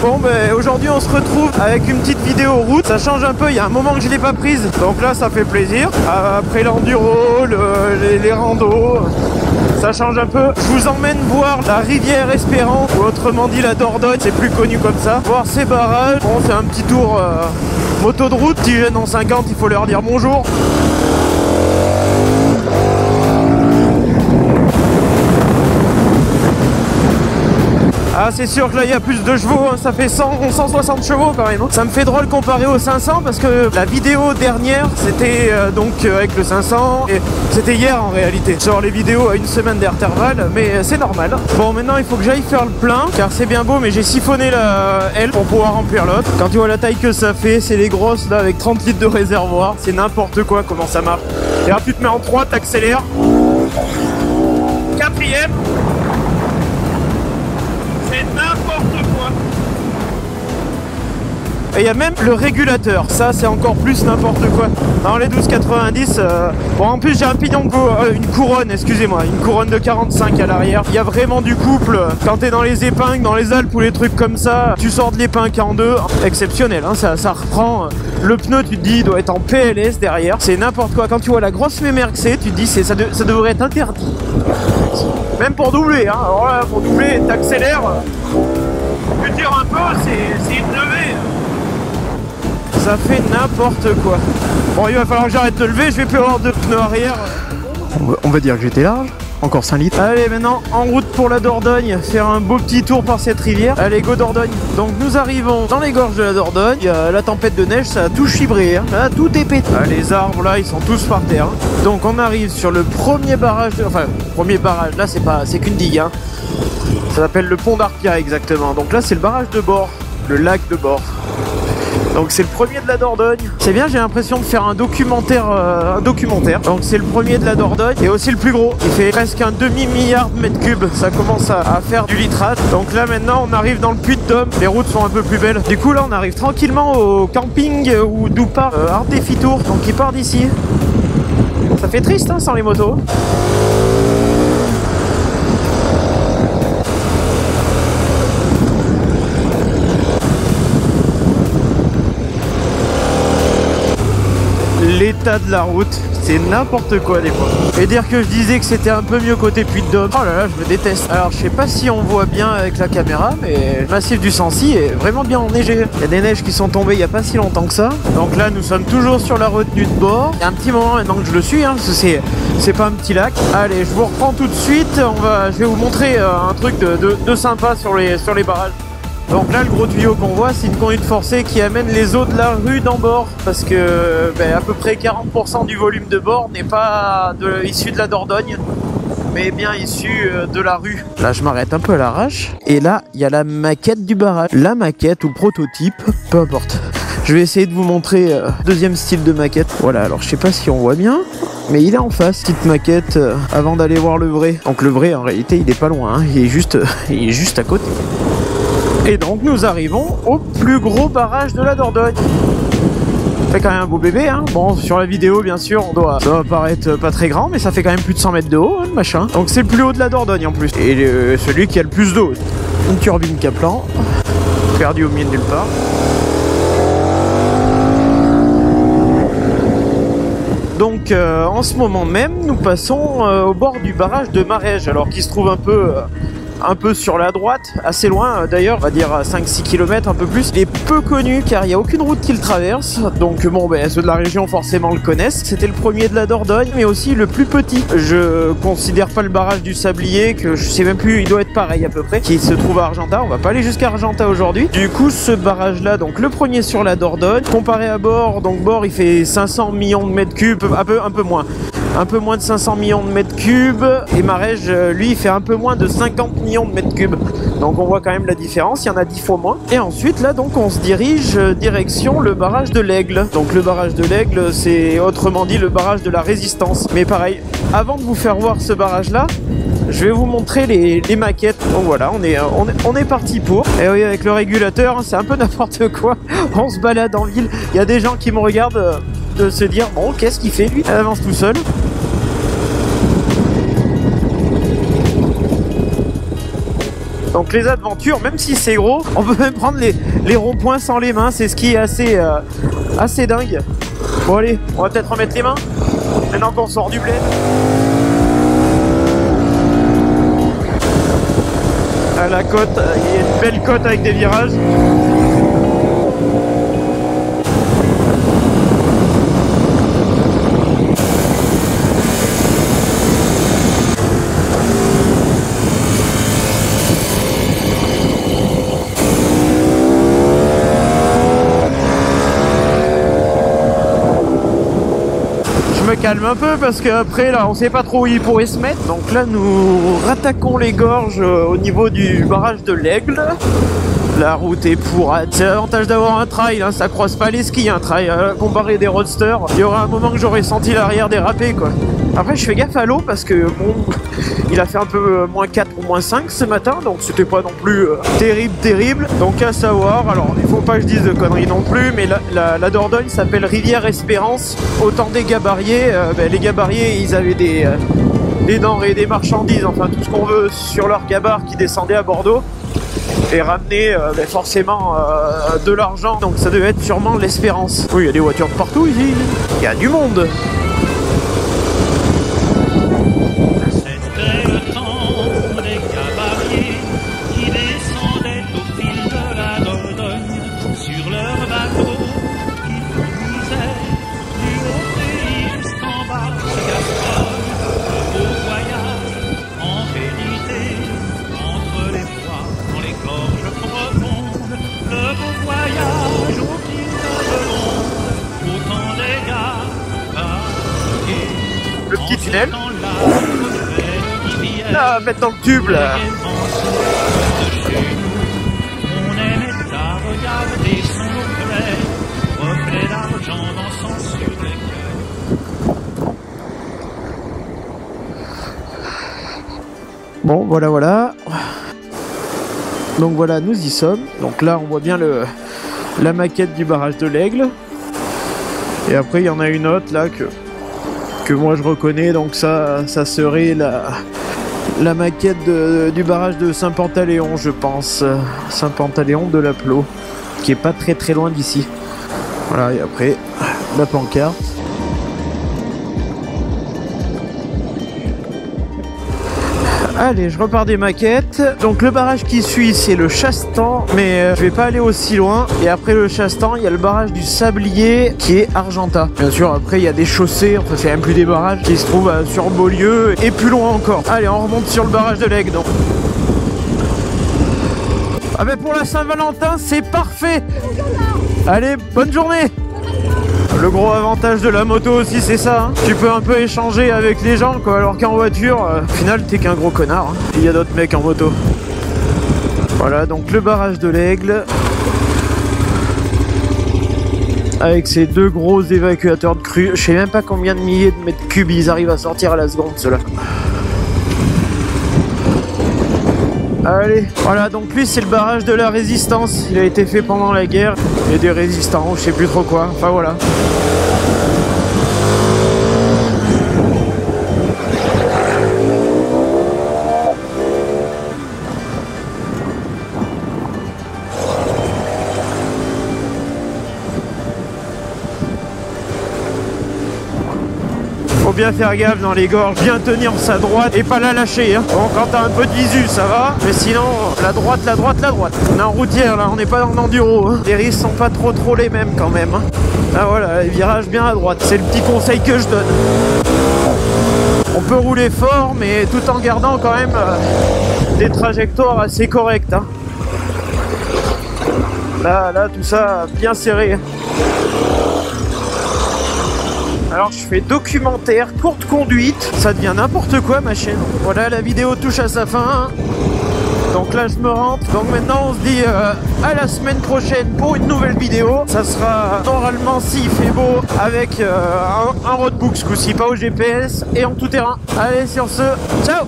Bon ben aujourd'hui on se retrouve avec une petite vidéo route. Ça change un peu, il y a un moment que je l'ai pas prise. Donc là ça fait plaisir. Après l'enduro, les randos, ça change un peu. Je vous emmène voir la rivière Espérance, ou autrement dit la Dordogne, c'est plus connu comme ça. Voir ces barrages. On fait un petit tour moto de route. Si jeunes en 50, il faut leur dire bonjour. Ah c'est sûr que là il y a plus de chevaux, hein. Ça fait 160 chevaux quand même. Ça me fait drôle comparé au 500 parce que la vidéo dernière c'était donc avec le 500 et c'était hier en réalité. Genre les vidéos à une semaine d'intervalle, mais c'est normal. Bon maintenant il faut que j'aille faire le plein car c'est bien beau mais j'ai siphonné la L pour pouvoir remplir l'autre. Quand tu vois la taille que ça fait, c'est les grosses là avec 30 litres de réservoir, c'est n'importe quoi comment ça marche. Et là tu te mets en 3, t'accélères. Quatrième. C'est n'importe quoi. Et il y a même le régulateur, ça c'est encore plus n'importe quoi. Dans les 12,90, bon en plus j'ai un pignon de une couronne, excusez-moi, une couronne de 45 à l'arrière. Il y a vraiment du couple, quand t'es dans les épingles, dans les Alpes ou les trucs comme ça, tu sors de l'épingle en deux, exceptionnel, hein, ça reprend. Le pneu tu te dis il doit être en PLS derrière, c'est n'importe quoi. Quand tu vois la grosse mémère que c'est, tu te dis ça devrait être interdit. Même pour doubler, hein. Alors là, pour doubler, t'accélères, tu tires un peu, c'est une levée. Ça fait n'importe quoi. Bon, il va falloir que j'arrête de lever, je vais plus avoir de pneus arrière. On va dire que j'étais large. Encore 5 litres. Allez, maintenant, en route pour la Dordogne, faire un beau petit tour par cette rivière. Allez, go Dordogne. Donc, nous arrivons dans les gorges de la Dordogne. Il y a la tempête de neige, ça a tout chibré. Hein. Là, tout est pété. Ah, les arbres, là, ils sont tous par terre. Hein. Donc, on arrive sur le premier barrage. Enfin, premier barrage, là, c'est qu'une digue. Hein. Ça s'appelle le pont d'Arpia, exactement. Donc, là, c'est le barrage de Bord, le lac de Bord. Donc c'est le premier de la Dordogne. C'est bien, j'ai l'impression de faire un documentaire. Donc c'est le premier de la Dordogne et aussi le plus gros. Il fait presque un demi-milliard de mètres cubes. Ça commence à faire du litrate. Donc là maintenant on arrive dans le Puy-de-Dôme. Les routes sont un peu plus belles. Du coup là on arrive tranquillement au camping où d'où part Art Défi Tour. Donc il part d'ici. Ça fait triste hein, sans les motos. L'état de la route, c'est n'importe quoi des fois. Et dire que je disais que c'était un peu mieux côté Puy-de-Dôme, oh là là, je me déteste. Alors je sais pas si on voit bien avec la caméra, mais le massif du Sancy est vraiment bien enneigé. Il y a des neiges qui sont tombées il n'y a pas si longtemps que ça. Donc là nous sommes toujours sur la retenue de bord. Il y a un petit moment maintenant que je le suis, hein, parce que c'est pas un petit lac. Allez, je vous reprends tout de suite. Je vais vous montrer un truc de sympa sur les barrages. Donc là le gros tuyau qu'on voit c'est une conduite forcée qui amène les eaux de la rue dans Bord parce que à peu près 40% du volume de Bord n'est pas issu de la Dordogne mais bien issu de la rue. Là je m'arrête un peu à l'arrache et là il y a la maquette du barrage. La maquette ou le prototype, peu importe. Je vais essayer de vous montrer deuxième style de maquette. Voilà, alors je sais pas si on voit bien mais il est en face, petite maquette avant d'aller voir le vrai. Donc le vrai en réalité il est pas loin, hein. il est juste à côté. Et donc nous arrivons au plus gros barrage de la Dordogne. Ça fait quand même un beau bébé, hein. Bon, sur la vidéo, bien sûr, ça va paraître pas très grand, mais ça fait quand même plus de 100 mètres de haut, hein, le machin. Donc c'est le plus haut de la Dordogne en plus. Et celui qui a le plus d'eau. Une turbine Kaplan, perdue au milieu de nulle part. Donc en ce moment même, nous passons au bord du barrage de Marège, alors qui se trouve un peu sur la droite, assez loin d'ailleurs, on va dire à 5-6 km, un peu plus. Il est peu connu car il n'y a aucune route qui le traverse, donc bon, ceux de la région forcément le connaissent. C'était le premier de la Dordogne, mais aussi le plus petit. Je considère pas le barrage du Sablier, que je sais même plus, il doit être pareil à peu près, qui se trouve à Argentat. On va pas aller jusqu'à Argentat aujourd'hui. Du coup, ce barrage là, donc le premier sur la Dordogne, comparé à Bord, donc Bord il fait 500 millions de mètres cubes, un peu moins de 500 millions de mètres cubes, et Marège lui il fait un peu moins de 50 millions de mètres cubes. Donc on voit quand même la différence, il y en a 10 fois moins. Et ensuite là donc on se dirige direction le barrage de l'Aigle. Donc le barrage de l'Aigle c'est autrement dit le barrage de la Résistance. Mais pareil, avant de vous faire voir ce barrage là, je vais vous montrer les maquettes. Donc voilà, on est parti pour. Et oui, avec le régulateur, c'est un peu n'importe quoi. On se balade en ville, il y a des gens qui me regardent de se dire bon, qu'est-ce qu'il fait lui? Elle avance tout seul. Donc les aventures, même si c'est gros, on peut même prendre les ronds-points sans les mains, c'est ce qui est assez dingue. Bon allez, on va peut-être remettre les mains, maintenant qu'on sort du bled. À la côte, il y a une belle côte avec des virages. Je me calme un peu parce qu'après là on sait pas trop où il pourrait se mettre. Donc là nous rattaquons les gorges au niveau du barrage de l'Aigle. La route est pourrate. C'est l'avantage d'avoir un trail, hein. Ça croise pas les skis un trail. Comparé des roadsters, il y aura un moment que j'aurais senti l'arrière déraper quoi. Après je fais gaffe à l'eau parce que bon, il a fait un peu moins 4 ou moins 5 ce matin, donc c'était pas non plus terrible. Donc à savoir, alors il faut pas que je dise de conneries non plus, mais la Dordogne s'appelle Rivière Espérance. Au temps des gabariers, les gabariers ils avaient des denrées, des marchandises, enfin tout ce qu'on veut sur leur gabar qui descendait à Bordeaux et ramener forcément de l'argent, donc ça devait être sûrement l'Espérance. Oui, il y a des voitures de partout ici, il y a du monde. Le petit tunnel. Là, mettre dans le tube là. Bon, voilà. Donc voilà, nous y sommes. Donc là, on voit bien la maquette du barrage de l'Aigle. Et après, il y en a une autre là que moi je reconnais. Donc ça serait la maquette du barrage de Saint-Pantaléon, je pense. Saint-Pantaléon de la Plot, qui est pas très loin d'ici. Voilà, et après, la pancarte. Allez, je repars des maquettes. Donc le barrage qui suit, c'est le Chastan, mais je vais pas aller aussi loin. Et après le Chastan, il y a le barrage du Sablier qui est Argentat. Bien sûr, après il y a des chaussées, enfin c'est même plus des barrages, qui se trouvent sur Beaulieu et plus loin encore. Allez, on remonte sur le barrage de l'Aigle. Donc. Ah ben pour la Saint-Valentin, c'est parfait. Allez, bonne journée. Le gros avantage de la moto aussi, c'est ça, hein. Tu peux un peu échanger avec les gens quoi, alors qu'en voiture, au final t'es qu'un gros connard, hein. Il y a d'autres mecs en moto. Voilà, donc le barrage de l'Aigle avec ces deux gros évacuateurs de crue. Je sais même pas combien de milliers de mètres cubes ils arrivent à sortir à la seconde, ceux-là. Allez, voilà, donc lui c'est le barrage de la Résistance. Il a été fait pendant la guerre. Et des résistants, je sais plus trop quoi. Enfin voilà. Faut bien faire gaffe dans les gorges, bien tenir sa droite et pas la lâcher, hein. Bon, quand t'as un peu de visu ça va, mais sinon la droite. On est en routière là, on n'est pas dans l'enduro, hein. Les risques sont pas trop les mêmes quand même, hein. Ah voilà, les virages bien à droite, c'est le petit conseil que je donne. On peut rouler fort mais tout en gardant quand même des trajectoires assez correctes, hein. Là tout ça bien serré. Alors je fais documentaire, courte conduite, ça devient n'importe quoi ma chaîne. Voilà, la vidéo touche à sa fin. Donc là je me rentre. Donc maintenant on se dit à la semaine prochaine pour une nouvelle vidéo. Ça sera normalement s'il fait beau avec un roadbook ce coup-ci, pas au GPS et en tout terrain. Allez sur ce, ciao.